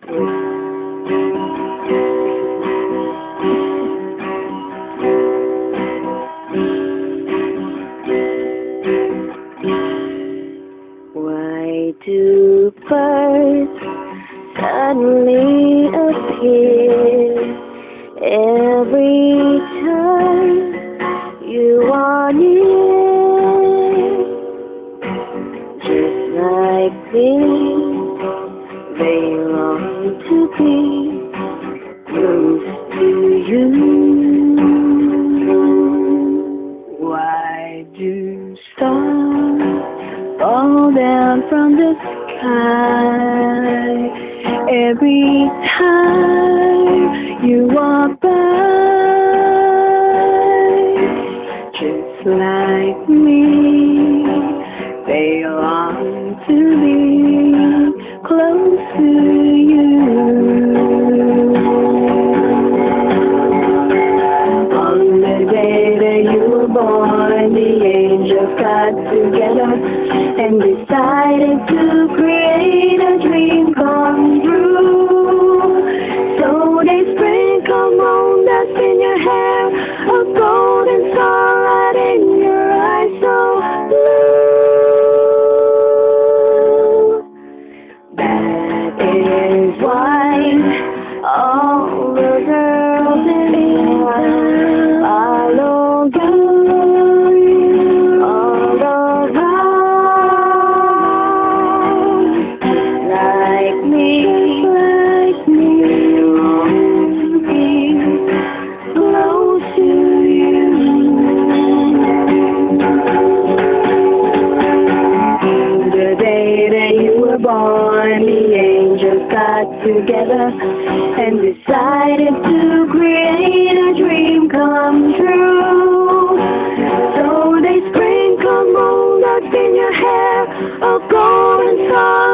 Why do birds suddenly appear every time you are near? Just like me, they long to be close to you. Why do stars fall down from the sky every time you walk by? Just like me, they long to be close to you. On the day that you were born, the angels got together and decided to create a dream come true. So they sprinkle moon dust in your hair, a golden starlight in your eyes so blue. That is why all the girls in England follow you all around. Like me, you want to be close to you. The day that you were born, the angels got together and decided to create a dream come true. So they sprinkled moon dust in your hair, a golden sun